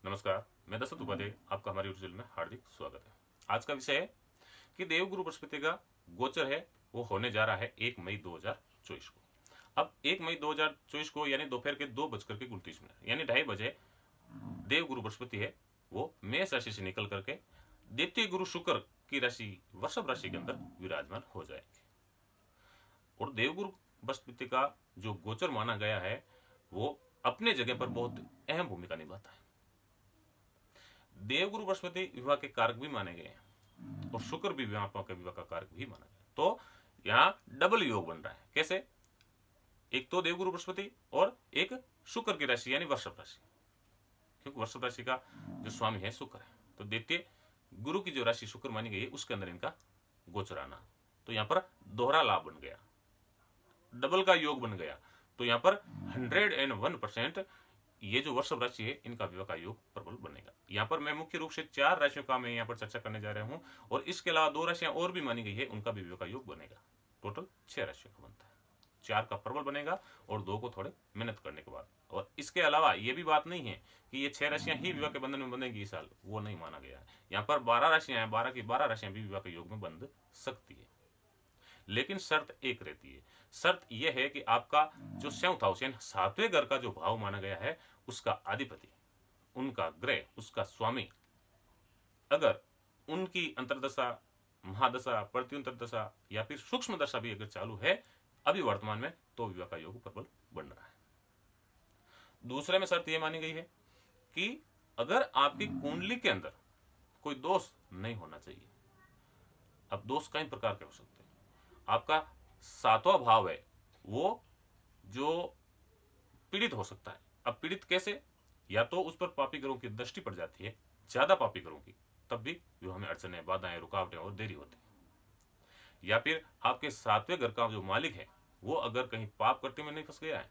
नमस्कार, मैं दशरथ उपाध्याय, आपका हमारे यूट्यूब चैनल में हार्दिक स्वागत है। आज का विषय है कि देवगुरु बृहस्पति का गोचर है वो होने जा रहा है 1 मई 2024 को। अब 1 मई 2024 को यानी दोपहर के 2:29 यानी 2:30 बजे देवगुरु बृहस्पति है वो मेष राशि से निकल करके द्वितीय गुरु शुक्र की राशि वृषभ राशि के अंदर विराजमान हो जाएंगे। और देवगुरु बृहस्पति का जो गोचर माना गया है वो अपने जगह पर बहुत अहम भूमिका निभाता है। देवगुरु बृहस्पति विवाह के कारक भी माने गए हैं और शुक्र भी विवाह का कारक भी माना गया। तो यहाँ डबल योग बन रहा है। कैसे? एक तो देवगुरु बृहस्पति और एक शुक्र की राशि यानी वृषभ राशि, क्योंकि वृषभ राशि का जो स्वामी है शुक्र है। तो द्वितीय गुरु की जो राशि शुक्र मानी गई है उसके अंदर इनका गोचर आना, तो यहाँ पर दोहरा लाभ बन गया, डबल का योग बन गया। तो यहाँ पर 101% ये जो वृषभ राशि है इनका विवाह का योग प्रबल बनेगा। यहाँ पर मैं मुख्य रूप से 4 राशियों का मैं यहाँ पर चर्चा करने जा रहा हूँ और इसके अलावा 2 राशियां और भी मानी गई है, उनका भी विवाह का योग बनेगा। टोटल 6 राशियों का बनता है। 4 का प्रबल बनेगा और 2 को थोड़े मेहनत करने के बाद। और इसके अलावा ये भी बात नहीं है कि ये 6 राशियां ही विवाह के बंधन में बनेगी इस साल, वो नहीं माना गया है। यहाँ पर 12 राशियां हैं, 12 की 12 राशियां भी विवाह के योग में बंध सकती है, लेकिन शर्त एक रहती है। शर्त यह है कि आपका जो 7th हाउस यानी 7वें घर का जो भाव माना गया है उसका अधिपति, उनका ग्रह, उसका स्वामी अगर उनकी अंतर्दशा, महादशा, प्रत्युंतर दशा या फिर सूक्ष्म दशा भी अगर चालू है अभी वर्तमान में, तो विवाह का योग प्रबल बन रहा है। दूसरे में शर्त यह मानी गई है कि अगर आपकी कुंडली के अंदर कोई दोष नहीं होना चाहिए। अब दोष कई प्रकार के हो सकते हैं। आपका 7वां भाव है वो जो पीड़ित हो सकता है। अब पीड़ित कैसे? या तो उस पर पापी ग्रहों की दृष्टि पड़ जाती है, ज्यादा पापी ग्रहों की, तब भी विवाह में अड़चने, बाधाएं, रुकावटें और देरी होती है। या फिर आपके 7वें घर का जो मालिक है वो अगर कहीं पाप करते में नहीं फंस गया है,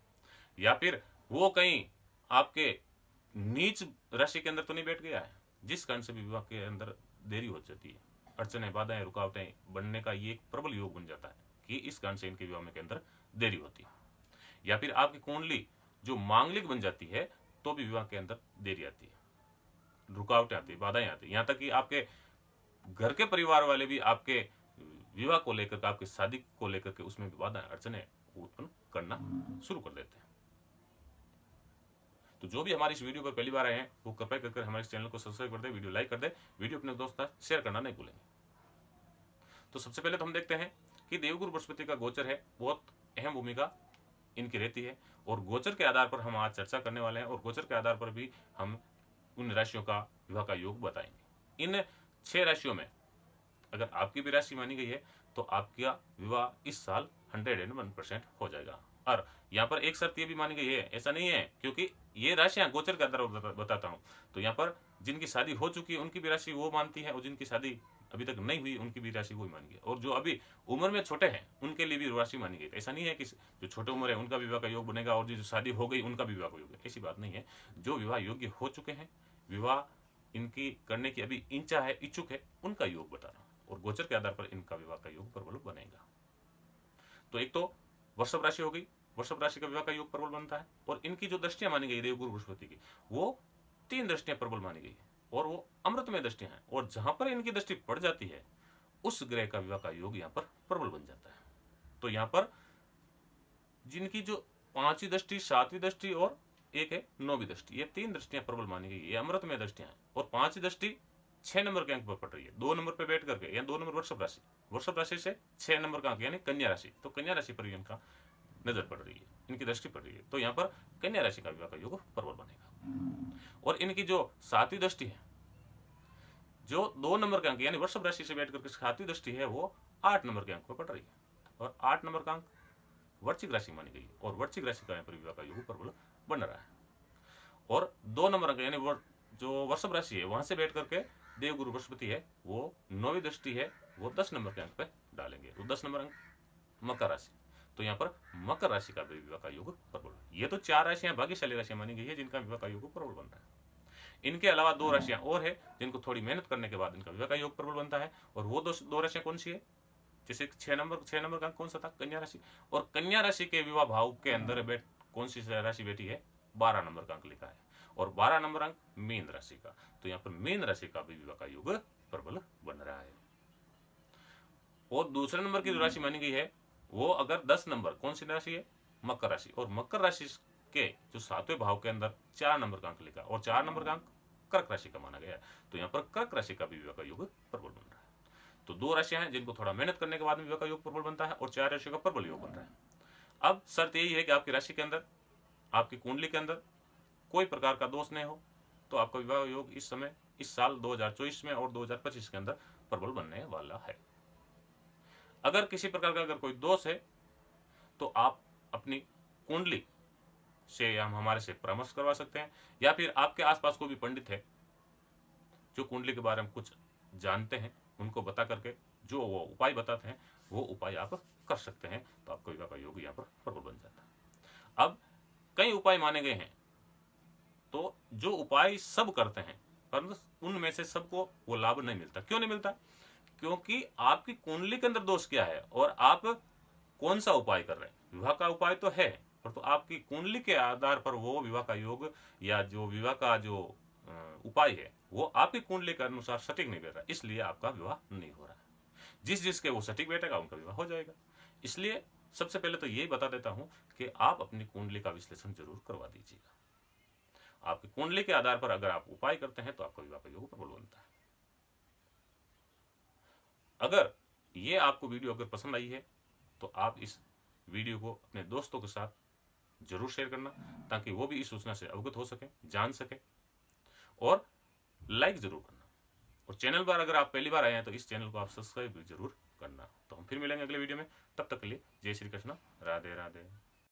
या फिर वो कहीं आपके नीच राशि के अंदर तो नहीं बैठ गया है, जिस कारण से भी विवाह के अंदर देरी हो जाती है, अड़चने, बाधाएं, रुकावटें बनने का ये एक प्रबल योग बन जाता है कि इस कारण से इनके विवाह के अंदर देरी होती है। या फिर आपकी कुंडली जो मांगलिक बन जाती है तो भी विवाह के अंदर देरी आती है, रुकावटें आती है, बाधाएं आती है। यहाँ तक कि आपके घर के परिवार वाले भी आपके विवाह को लेकर, आपकी शादी को लेकर के उसमें भी बाधाएं, अड़चने उत्पन्न करना शुरू कर देते हैं। तो जो भी हमारी इस वीडियो पर पहली बार आए हैं वो कृपया करके हमारे इस चैनल को सब्सक्राइब कर दे, वीडियो लाइक कर दे, वीडियो अपने दोस्तों के साथ शेयर करना नहीं भूलेंगे। तो सबसे पहले तो हम देखते हैं कि देवगुरु बृहस्पति का गोचर है, बहुत अहम भूमिका इनकी रहती है और गोचर के आधार पर हम आज चर्चा करने वाले हैं और गोचर के आधार पर भी हम उन राशियों का विवाह का योग बताएंगे। इन 6 राशियों में अगर आपकी भी राशि मानी गई है तो आपका विवाह इस साल 101% हो जाएगा। और यहाँ पर एक शर्त ये भी मानी गई है, ऐसा नहीं है क्योंकि ये राशियां गोचर के आधार पर बताता हूँ, तो यहाँ पर जिनकी शादी हो चुकी है उनकी भी राशि वो मानती है और जिनकी शादी अभी तक नहीं हुई उनकी भी राशि वही मानी गई, और जो अभी उम्र में छोटे हैं उनके लिए भी राशि मानी गई। ऐसा नहीं है कि जो छोटे उम्र है उनका विवाह का योग बनेगा और जो शादी हो गई उनका भी विवाह का योग है, ऐसी बात नहीं है। जो विवाह योग्य हो चुके हैं, विवाह इनकी करने की अभी इच्छा है, इच्छुक है, उनका योग बता रहा हूँ और गोचर के आधार पर इनका विवाह का योग प्रबल बनेगा। तो एक तो वृषभ राशि हो गई, वृषभ राशि का विवाह का योग प्रबल बनता है और इनकी जो दृष्टियां मानी गई देवगुरु बृहस्पति की वो 3 दृष्टियां प्रबल मानी गई है और वो अमृतमय दृष्टियां हैं, और जहां पर इनकी दृष्टि पड़ जाती है उस ग्रह का विवाह का योग यहाँ पर प्रबल बन जाता है। तो यहाँ पर जिनकी जो 5वीं दृष्टि, 7वीं दृष्टि और एक है 9वीं दृष्टि, ये 3 दृष्टियां प्रबल मानी गई, ये अमृतमय दृष्टियां हैं। और 5वीं दृष्टि 6 नंबर के अंक पर पड़ रही है, 2 नंबर पर बैठ करके, या 2 नंबर वृषभ राशि से 6 नंबर का अंक यानी कन्या राशि, तो कन्या राशि पर इनका नजर पड़ रही है, इनकी दृष्टि पड़ रही है, तो यहाँ पर कन्या राशि का विवाह का योग प्रबल बनेगा। और इनकी जो 7वीं दृष्टि है, जो 2 नंबर का अंक यानी वृषभ राशि से बैठ करके 7वीं दृष्टि है, वो 8 नंबर के अंक पर पड़ रही है और 8 नंबर का अंक वृश्चिक राशि मानी गई और वृश्चिक राशि का यहाँ पर विवाह का योग प्रबल बन रहा है। और 2 नंबर अंक यानी जो वृषभ राशि है वहां से बैठ करके देवगुरु बृहस्पति है वो 9वीं दृष्टि है, वो 10 नंबर के अंक पे डालेंगे, तो 10 नंबर अंक मकर राशि, तो यहाँ पर मकर राशि का भी विवाह का योग प्रबल। ये तो 4 राशियां भाग्यशाली राशियां मानी गई है जिनका विवाह का योग प्रबल बन रहा है। इनके अलावा 2 राशियां और है जिनको थोड़ी मेहनत करने के बाद इनका विवाह का योग प्रबल बनता है, और वो 2 राशियां कौन सी है? जैसे 6 नंबर का कौन सा था? कन्या राशि, और कन्या राशि के विवाह भाव के अंदर कौन सी राशि बैठी है? 12 नंबर का अंक लिखा है, और 12 नंबर अंक मीन राशि का। तो यहाँ पर मीन राशि का भी विवाह का योग प्रबल बन रहा है। और दूसरे नंबर की जो राशि मानी गई है वो अगर 10 नंबर, कौन सी राशि है? मकर राशि। और मकर राशि के जो 7वें भाव के अंदर 4 नंबर का अंक लिखा और 4 नंबर का अंक कर्क राशि का माना गया है। तो यहाँ पर कर्क राशि का भी विवाह का योग प्रबल बन रहा है। तो 2 राशियां हैं जिनको थोड़ा मेहनत करने के बाद में विवाह का योग प्रबल बनता है और 4 राशियों का प्रबल योग बन रहा है। अब शर्त यही है कि आपकी राशि के अंदर, आपकी कुंडली के अंदर कोई प्रकार का दोष नहीं हो, तो आपका विवाह योग इस समय, इस साल 2024 में और 2025 के अंदर प्रबल बनने वाला है। अगर किसी प्रकार का अगर कोई दोष है तो आप अपनी कुंडली से हम हमारे से परामर्श करवा सकते हैं, या फिर आपके आसपास कोई भी पंडित है जो कुंडली के बारे में कुछ जानते हैं, उनको बता करके जो वो उपाय बताते हैं वो उपाय आप कर सकते हैं। तो आपका विवाह का योग यहाँ पर प्रबल बन जाता है। अब कई उपाय माने गए हैं, तो जो उपाय सब करते हैं परंतु उनमें से सबको वो लाभ नहीं मिलता। क्यों नहीं मिलता? क्योंकि आपकी कुंडली के अंदर दोष क्या है और आप कौन सा उपाय कर रहे हैं। विवाह का उपाय तो है, पर तो आपकी कुंडली के आधार पर वो विवाह का योग या जो विवाह का जो उपाय है वो आपकी कुंडली के अनुसार सटीक नहीं बैठ रहा, इसलिए आपका विवाह नहीं हो रहा है। जिसके वो सटीक बैठेगा उनका विवाह हो जाएगा। इसलिए सबसे पहले तो यही बता देता हूं कि आप अपनी कुंडली का विश्लेषण जरूर करवा दीजिएगा। आपकी कुंडली के आधार पर अगर आप उपाय करते हैं तो आपका विवाह का योग प्रबल बनता है। अगर ये आपको वीडियो अगर पसंद आई है तो आप इस वीडियो को अपने दोस्तों के साथ जरूर शेयर करना, ताकि वो भी इस सूचना से अवगत हो सके, जान सके, और लाइक जरूर करना। और चैनल पर अगर आप पहली बार आए हैं तो इस चैनल को आप सब्सक्राइब जरूर करना। तो हम फिर मिलेंगे अगले वीडियो में, तब तक के लिए जय श्री कृष्ण, राधे राधे।